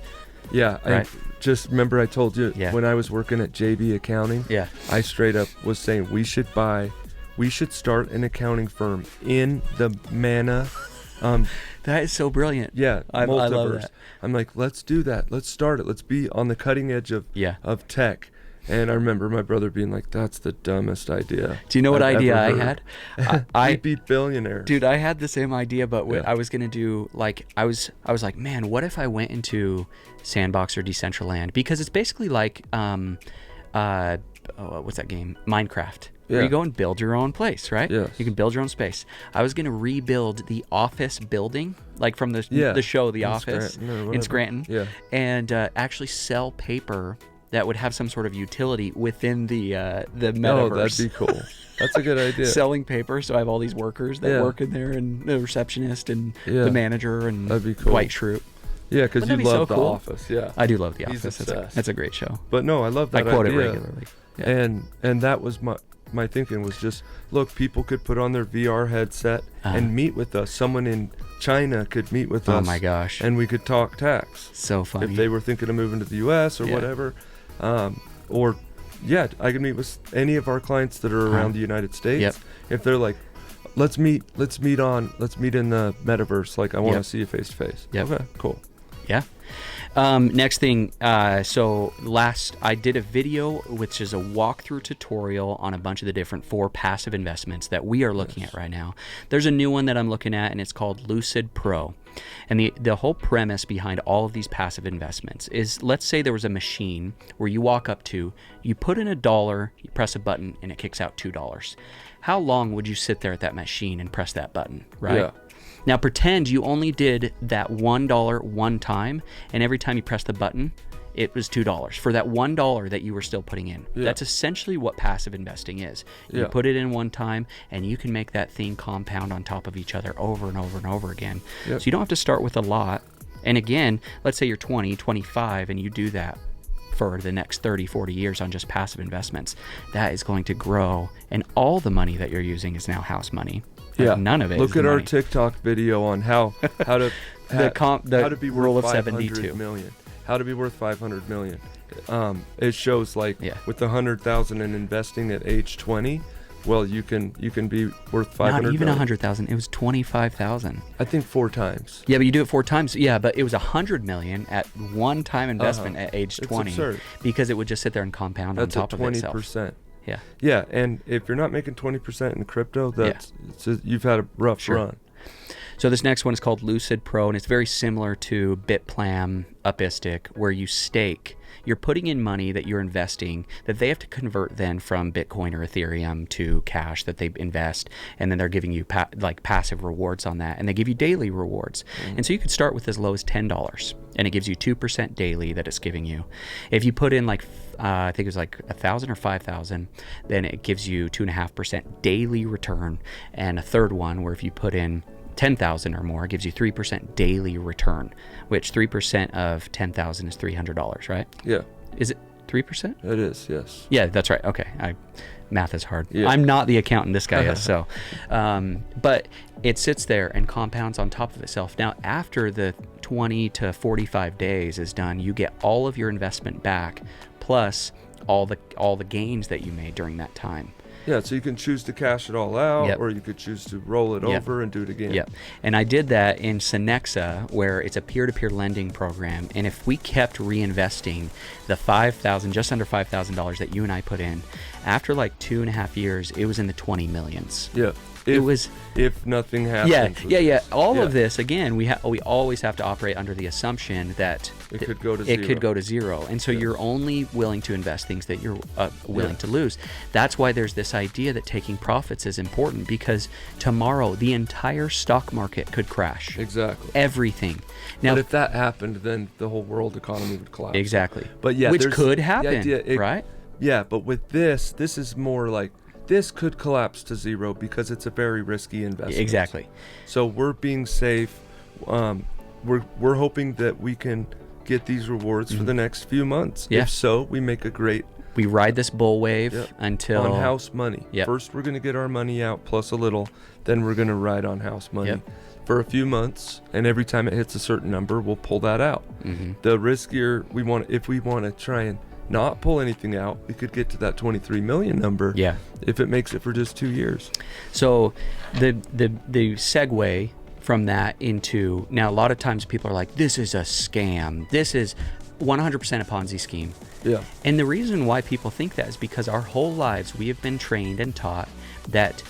Yeah, right? I just remember I told you when I was working at JB Accounting, I straight up was saying we should start an accounting firm in the mana. That is so brilliant. Yeah, I love that. I'm like, let's do that. Let's start it. Let's be on the cutting edge of tech. And I remember my brother being like, that's the dumbest idea. Do you know what idea I had? We'd be billionaires. Dude, I had the same idea, but I was going to do, like, I was like, man, what if I went into Sandbox or Decentraland? Because it's basically like, what's that game? Minecraft. where you go and build your own place, right? Yes. You can build your own space. I was going to rebuild the office building, like from the show The Office in Scranton, and actually sell paper that would have some sort of utility within the metaverse. Oh, that'd be cool. That's a good idea. Selling paper, so I have all these workers that work in there, and the receptionist and the manager and that'd be cool. Dwight Schrute. Yeah, because you love The Office. Yeah, I do love The Office. That's a great show. But no, I love that idea. I quote it regularly. Yeah. And that was my thinking was just, look, people could put on their VR headset and meet with us. Someone in China could meet with us. Oh my gosh. And we could talk tax. So funny. If they were thinking of moving to the U.S. or whatever. Or, I could meet with any of our clients that are around the United States. Yep. If they're like, let's meet in the metaverse. Like, I want to see you face to face. Yep. Okay, cool. Yeah. Next thing, so I did a video, which is a walkthrough tutorial on a bunch of the different 4 passive investments that we are looking at right now. There's a new one that I'm looking at, and it's called LucidPro. And the whole premise behind all of these passive investments is, let's say there was a machine where you walk up to, you put in $1, you press a button, and it kicks out $2. How long would you sit there at that machine and press that button, right? Yeah. Now pretend you only did that $1 one time, and every time you press the button, it was $2 for that $1 that you were still putting in. Yeah. That's essentially what passive investing is. You put it in one time, and you can make that thing compound on top of each other over and over and over again. Yep. So you don't have to start with a lot. And again, let's say you're 20, 25, and you do that for the next 30, 40 years on just passive investments. That is going to grow, and all the money that you're using is now house money. Yeah, none of it. Look is at our money. TikTok video on how to how to be rule worth of 500 72 million. How to be worth 500 million. It shows like with the 100,000 in investing at age 20. Well, you can be worth 500. Not even million. 100,000. It was 25,000. I think 4 times. Yeah, but you do it 4 times. Yeah, but it was 100 million at one time investment at age 20. It's absurd. Because it would just sit there and compound on top of itself. That's 20%. Yeah. Yeah, and if you're not making 20% in crypto, you've had a rough run. So this next one is called LucidPro, and it's very similar to BitPlam, Upistic, where you stake. You're putting in money that you're investing that they have to convert then from Bitcoin or Ethereum to cash that they invest, and then they're giving you passive rewards on that, and they give you daily rewards. And so you could start with as low as $10, and it gives you 2% daily that it's giving you. If you put in I think it was like 1,000 or 5,000, then it gives you 2.5% daily return, and a third one where if you put in 10,000 or more, it gives you 3% daily return, which 3% of 10,000 is $300, right? Yeah. Is it 3%? It is, yes. Yeah, that's right. Okay. Math is hard. Yeah. I'm not the accountant, this guy is, so. But it sits there and compounds on top of itself. Now, after the 20 to 45 days is done, you get all of your investment back, plus all the gains that you made during that time. Yeah, so you can choose to cash it all out, or you could choose to roll it over and do it again. Yep. And I did that in Senexa, where it's a peer-to-peer lending program. And if we kept reinvesting the $5,000, just under $5,000 that you and I put in, after like 2.5 years, it was in the 20 millions. Yeah. If nothing happens. Yeah. All of this, again, we always have to operate under the assumption that it could go to zero. And so you're only willing to invest things that you're willing to lose. That's why there's this idea that taking profits is important, because tomorrow the entire stock market could crash. Exactly. Everything. Now, but if that happened, then the whole world economy would collapse. Exactly. But yeah, which could happen, right? Yeah, but with this is more like, this could collapse to zero because it's a very risky investment. Exactly. So we're being safe. We're hoping that we can get these rewards for the next few months. Yeah. If so, we make a great. We ride this bull wave until on house money. Yep. First, we're going to get our money out plus a little. Then we're going to ride on house money for a few months, and every time it hits a certain number, we'll pull that out. The riskier if we want to try and not pull anything out, we could get to that 23 million number. Yeah. If it makes it for just 2 years. So the segue from that into, now a lot of times people are like, this is a scam. This is 100% a Ponzi scheme. Yeah. And the reason why people think that is because our whole lives we have been trained and taught that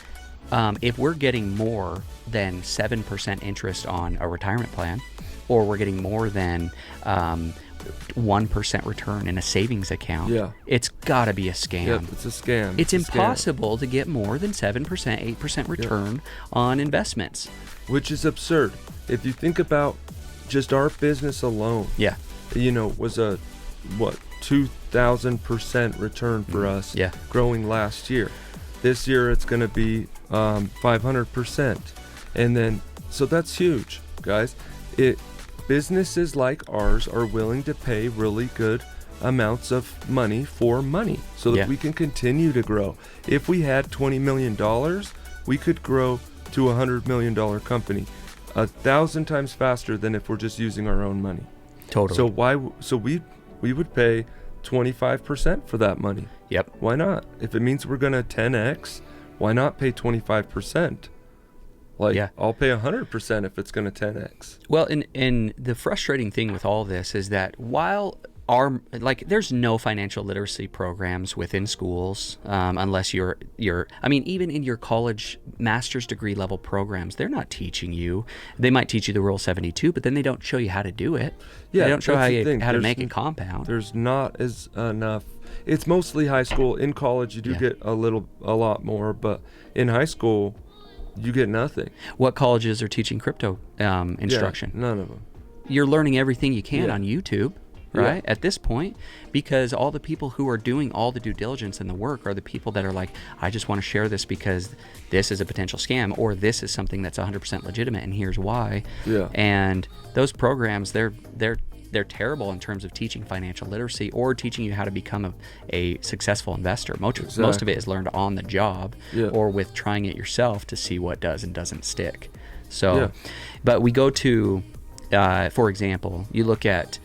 if we're getting more than 7% interest on a retirement plan, or we're getting more than 1% return in a savings account. Yeah. It's got to be a scam. Yep, it's a scam. It's a scam. impossible to get more than 7%, 8% return on investments. Which is absurd. If you think about just our business alone, Yeah. Was a, 2,000% return for us Yeah. growing last year. This year it's going to be 500%. And then, so that's huge, guys. Businesses like ours are willing to pay really good amounts of money for money so that Yeah. we can continue to grow. If we had $20 million, we could grow to a $100 million company 1,000 times faster than if we're just using our own money. Totally. So we would pay 25% for that money. Yep. Why not? If it means we're going to 10x, why not pay 25%? Yeah. I'll pay 100% if it's going to 10x. Well, and the frustrating thing with all this is that while there's no financial literacy programs within schools unless you're even in your college master's degree level programs, they're not teaching you. They might teach you the Rule 72, but then they don't show you how to do it. Yeah, they don't show how to there's make it compound. There's not as enough. It's mostly high school. In college, you do get a lot more, but in high school, you get nothing. What colleges are teaching crypto instruction? Yeah, none of them. You're learning everything you can on YouTube. Right? At this point, because all the people who are doing all the due diligence and the work are the people that are like, I just want to share this because this is a potential scam, or this is something that's 100% legitimate, and here's why. Yeah. And those programs, they're terrible in terms of teaching financial literacy or teaching you how to become a successful investor. Most of it is learned on the job or with trying it yourself to see what does and doesn't stick. So, but we go to, for example, you look at,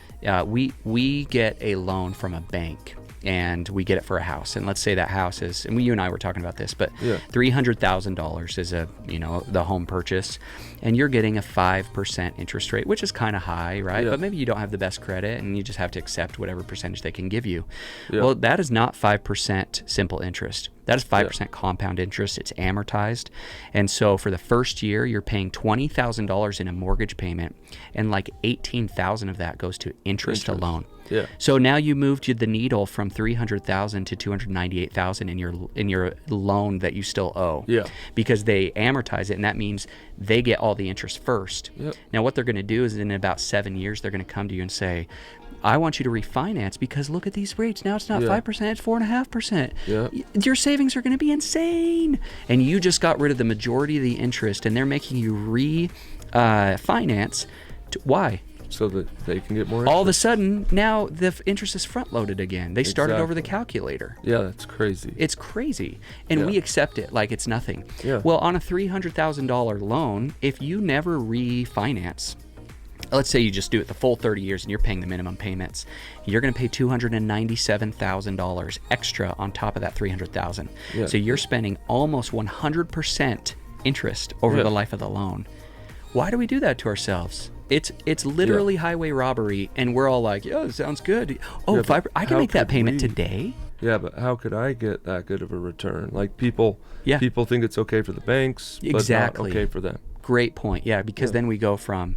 we get a loan from a bank and we get it for a house. And let's say that house is, and you and I were talking about this, but $300,000 is the home purchase, and you're getting a 5% interest rate, which is kind of high, right? Yeah. But maybe you don't have the best credit and you just have to accept whatever percentage they can give you. Yeah. Well, that is not 5% simple interest. That is 5% compound interest. It's amortized. And so for the first year, you're paying $20,000 in a mortgage payment, and like $18,000 of that goes to interest alone. Yeah. So now you moved the needle from $300,000 to $298,000 in your loan that you still owe. Yeah. Because they amortize it, and that means they get all the interest first. Yep. Now what they're going to do is in about 7 years, they're going to come to you and say, I want you to refinance because look at these rates. Now it's not 5%, it's 4.5%. Yeah. Your savings are going to be insane. And you just got rid of the majority of the interest, and they're making you refinance. Why? So that they can get more interest. All of a sudden, now the interest is front-loaded again. They started over the calculator. Yeah, that's crazy. It's crazy. And we accept it like it's nothing. Yeah. Well, on a $300,000 loan, if you never refinance, let's say you just do it the full 30 years and you're paying the minimum payments, you're going to pay $297,000 extra on top of that $300,000. Yeah. So you're spending almost 100% interest over the life of the loan. Why do we do that to ourselves? It's literally highway robbery, and we're all like, yeah, this sounds good. Oh, I can make that payment today. Yeah, but how could I get that good of a return? Like people think it's okay for the banks, but not okay for them. Great point. Yeah, because then we go from,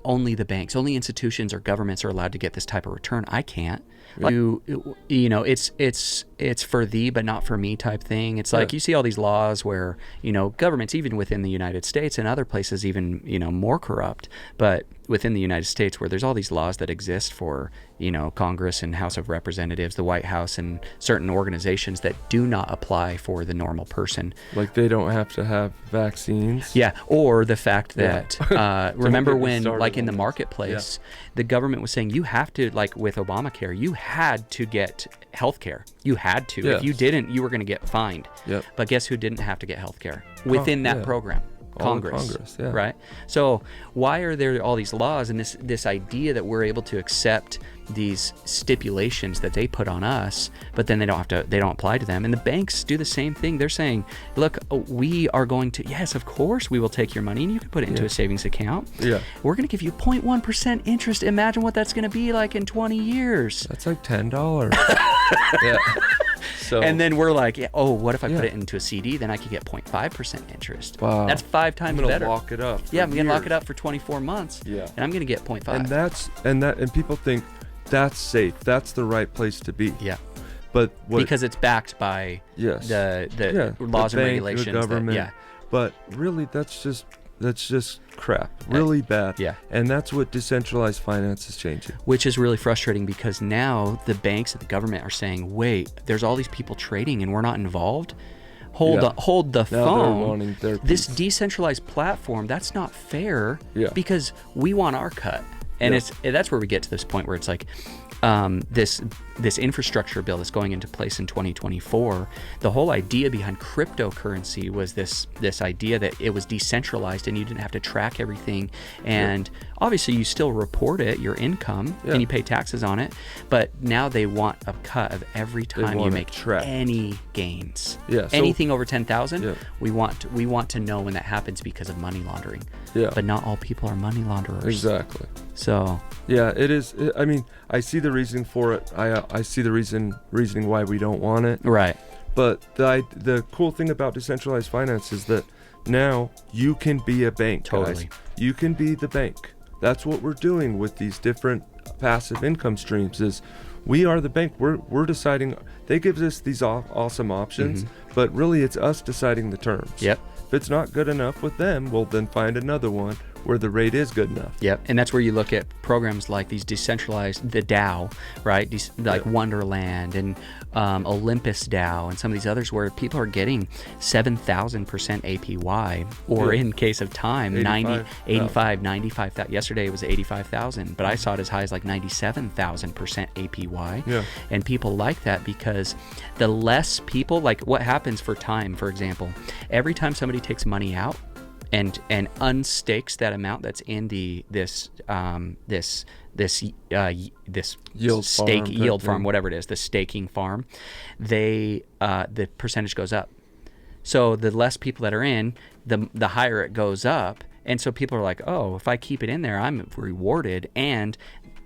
only the banks, only institutions or governments are allowed to get this type of return. I can't. It's for thee but not for me type thing. It's like you see all these laws where, governments, even within the United States and other places even, more corrupt, but within the United States where there's all these laws that exist for, Congress and House of Representatives, the White House, and certain organizations that do not apply for the normal person. Like they don't have to have vaccines. Yeah, or the fact that, remember when, like in the marketplace, the government was saying you have to, like with Obamacare, you had to get health care. You had to. Yes. If you didn't, you were going to get fined. Yep. But guess who didn't have to get health care within that program? Congress, yeah. Right? So why are there all these laws and this idea that we're able to accept these stipulations that they put on us, but then they don't apply to them? And the banks do the same thing. They're saying, look, we are going to, yes, of course, we will take your money and you can put it into a savings account. Yeah. We're going to give you 0.1% interest. Imagine what that's going to be like in 20 years. That's like $10. Yeah. So, and then we're like, what if I put it into a CD? Then I could get 0.5% interest. Wow. That's 5 times I'm gonna better. Lock it up. Yeah, I'm going to lock it up for 24 months. Yeah. And I'm going to get 0.5. And people think that's safe. That's the right place to be. Yeah. But because it's backed by yes, the laws the and bank, regulations. the government. Yeah. But really, that's just crap. Really bad. Yeah. And that's what decentralized finance is changing. Which is really frustrating because now the banks and the government are saying, wait, there's all these people trading and we're not involved. Hold the now phone. They're wanting their this piece. Decentralized platform, that's not fair because we want our cut. And that's where we get to this point where it's like this infrastructure bill that's going into place in 2024. The whole idea behind cryptocurrency was this idea that it was decentralized and you didn't have to track everything. And obviously you still report it, your income, and you pay taxes on it. But now they want a cut of every time you make any gains. Anything over 10,000, we want to know when that happens because of money laundering. But not all people are money launderers. Exactly. So it is. I mean, I see the reasoning for it. I see the reasoning why we don't want it. Right. But the cool thing about decentralized finance is that now you can be a bank. Totally. Guys. You can be the bank. That's what we're doing with these different passive income streams. Is we are the bank. We're deciding. They give us these awesome options, but really it's us deciding the terms. Yep. If it's not good enough with them, we'll then find another one where the rate is good enough. Yep. And that's where you look at programs like these decentralized, the DAO, right? Like Wonderland and Olympus DAO and some of these others where people are getting 7,000% APY, or in case of time, 85, 95. Yesterday it was 85,000, but I saw it as high as like 97,000% APY. Yeah. And people like that because the less people, like what happens for time, for example, every time somebody takes money out and unstakes that amount that's in this yield farm, whatever it is, the staking farm, the percentage goes up. So the less people that are in, the higher it goes up. And so people are like, oh, if I keep it in there, I'm rewarded. And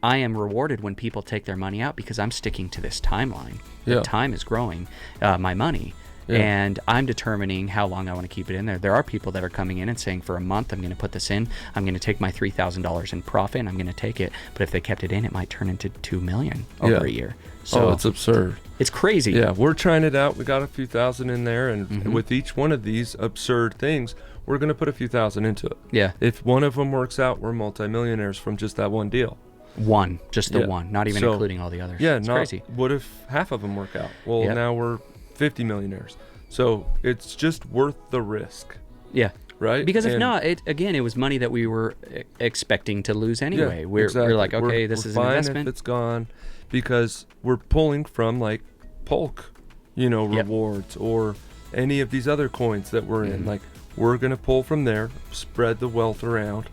I am rewarded when people take their money out because I'm sticking to this timeline. The time is growing my money. And I'm determining how long I want to keep it in there. There are people that are coming in and saying, for a month, I'm going to put this in. I'm going to take my $3,000 in profit, and I'm going to take it. But if they kept it in, it might turn into $2 million over a year. So it's absurd. It's crazy. Yeah, we're trying it out. We got a few thousand in there, and with each one of these absurd things, we're going to put a few thousand into it. Yeah. If one of them works out, we're multimillionaires from just that one deal. One, just the one, not even including all the others. Yeah, it's crazy. What if half of them work out? Well, now we're 50 millionaires. So it's just worth the risk. Yeah. Right? Because if not, it was money that we were expecting to lose anyway. Yeah, we're like, okay, this is an investment. If it's gone, because we're pulling from like Polk, rewards, or any of these other coins that we're in. Like, we're going to pull from there, spread the wealth around,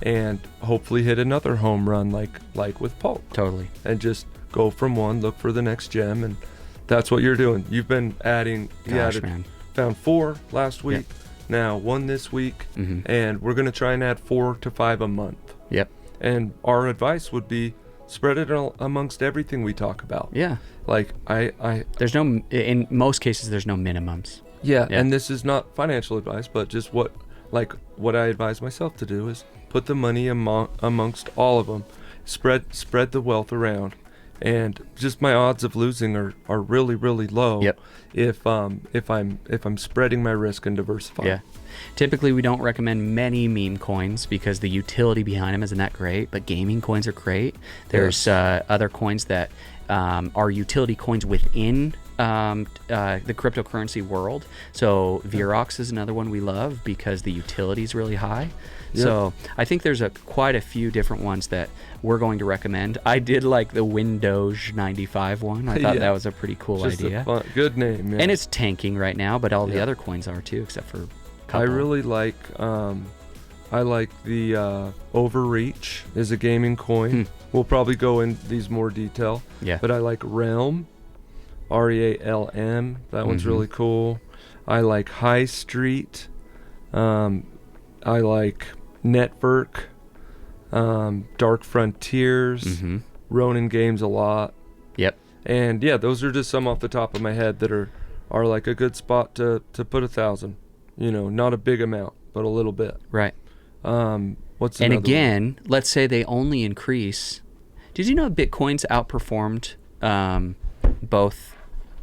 and hopefully hit another home run like with Polk. Totally. And just go from one, look for the next gem, and that's what you're doing. You've been adding. Man. Found 4 last week. Now 1 this week, and we're going to try and add 4 to 5 a month. Yep. And our advice would be spread it amongst everything we talk about. Yeah. Like there's no, in most cases, there's no minimums. Yeah. And this is not financial advice, but just what I advise myself to do is put the money amongst all of them, spread the wealth around. And just my odds of losing are really, really low. Yep. If I'm spreading my risk and diversifying. Yeah. Typically, we don't recommend many meme coins because the utility behind them isn't that great. But gaming coins are great. There's other coins that are utility coins within the cryptocurrency world. So Verox is another one we love because the utility is really high. Yep. So I think there's quite a few different ones that we're going to recommend. I did like the Windows 95 one. I thought that was a pretty cool idea. Good name. Yeah. And it's tanking right now, but all the other coins are too, except for a couple. I really like the Overreach is a gaming coin. We'll probably go in these more detail. Yeah. But I like Realm, REALM. That one's really cool. I like High Street. I like Network, Dark Frontiers, Ronin Games a lot. Yep. And those are just some off the top of my head that are like a good spot to put 1,000. Not a big amount, but a little bit. Right. What's and another again, let's say they only increase Did you know Bitcoin's outperformed both?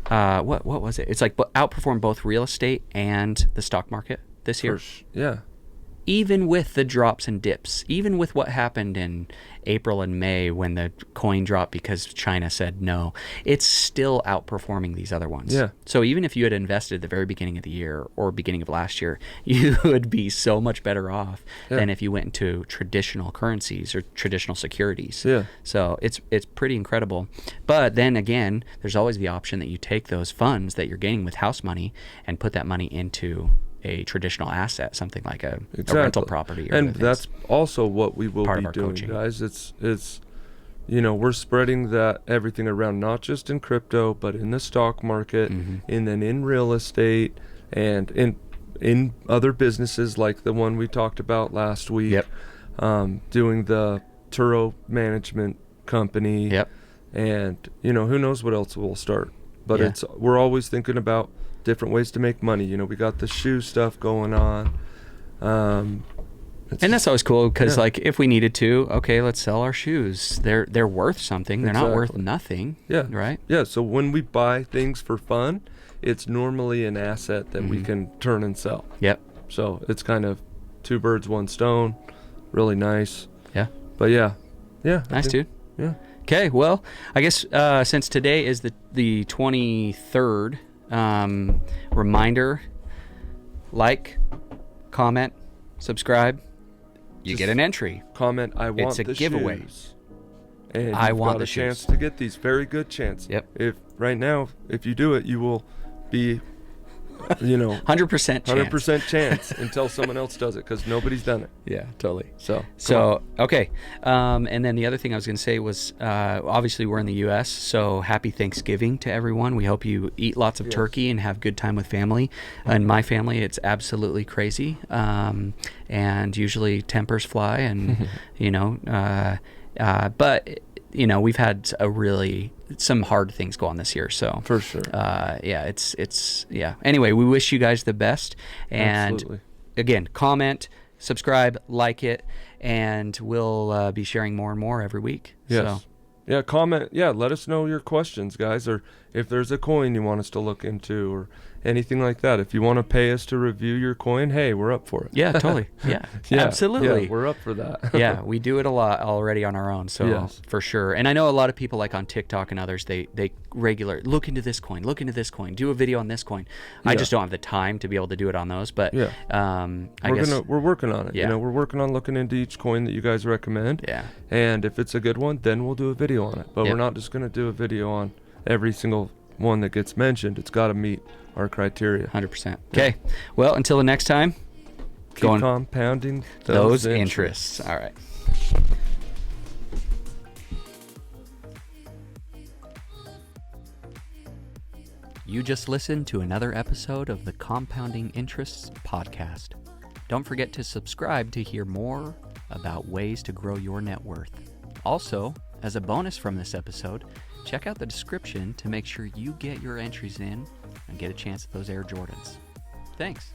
What was it? It's like outperformed both real estate and the stock market this year. Yeah. Even with the drops and dips, even with what happened in April and May when the coin dropped because China said no, it's still outperforming these other ones. Yeah. So even if you had invested at the very beginning of the year or beginning of last year, you would be so much better off than if you went into traditional currencies or traditional securities. Yeah. So it's pretty incredible. But then again, there's always the option that you take those funds that you're gaining with house money and put that money into a traditional asset, something like a rental property. Or and that's also what we will be doing, coaching. Guys. It's we're spreading that everything around, not just in crypto, but in the stock market, and then in real estate, and in other businesses like the one we talked about last week. Doing the Turo management company. And who knows what else we'll start. But we're always thinking about different ways to make money. We got the shoe stuff going on. And that's always cool because like if we needed to, okay, let's sell our shoes. They're worth something. They're not worth nothing. Yeah. Right? Yeah. So when we buy things for fun, it's normally an asset that we can turn and sell. Yep. So it's kind of 2 birds, 1 stone. Really nice. Yeah. But yeah. Nice, dude. Yeah. Okay. Well, I guess since today is the 23rd, reminder, like, comment, subscribe, you get an entry. Comment, I want it's a giveaway. Shoes. And I you've want got the a chance shoes. to get these. Very good chance. Yep. If right now, if you do it, you will be 100% chance. 100% chance until someone else does it, because nobody's done it. Yeah, totally. So okay. And then the other thing I was going to say was, obviously we're in the U.S., so happy Thanksgiving to everyone. We hope you eat lots of turkey and have good time with family. In my family, it's absolutely crazy. And usually tempers fly and, but we've had some hard things go on this year. So for sure. Anyway, we wish you guys the best. And Absolutely. Again, comment, subscribe, like it, and we'll be sharing more and more every week. Yes. So. Yeah, comment. Yeah, let us know your questions, guys, or if there's a coin you want us to look into or anything like that. If you want to pay us to review your coin, hey, we're up for it. Yeah, totally. Yeah, absolutely. Yeah, we're up for that. Yeah, we do it a lot already on our own, so for sure. And I know a lot of people like on TikTok and others, they regular look into this coin, do a video on this coin. I just don't have the time to be able to do it on those, but we're working on it. Yeah. We're working on looking into each coin that you guys recommend. Yeah. And if it's a good one, then we'll do a video on it. But we're not just going to do a video on every single one that gets mentioned. It's got to meet our criteria. 100%. Okay. Well, until the next time, keep compounding those interests. All right. You just listened to another episode of the Compounding Interests podcast. Don't forget to subscribe to hear more about ways to grow your net worth. Also, as a bonus from this episode, check out the description to make sure you get your entries in and get a chance at those Air Jordans. Thanks.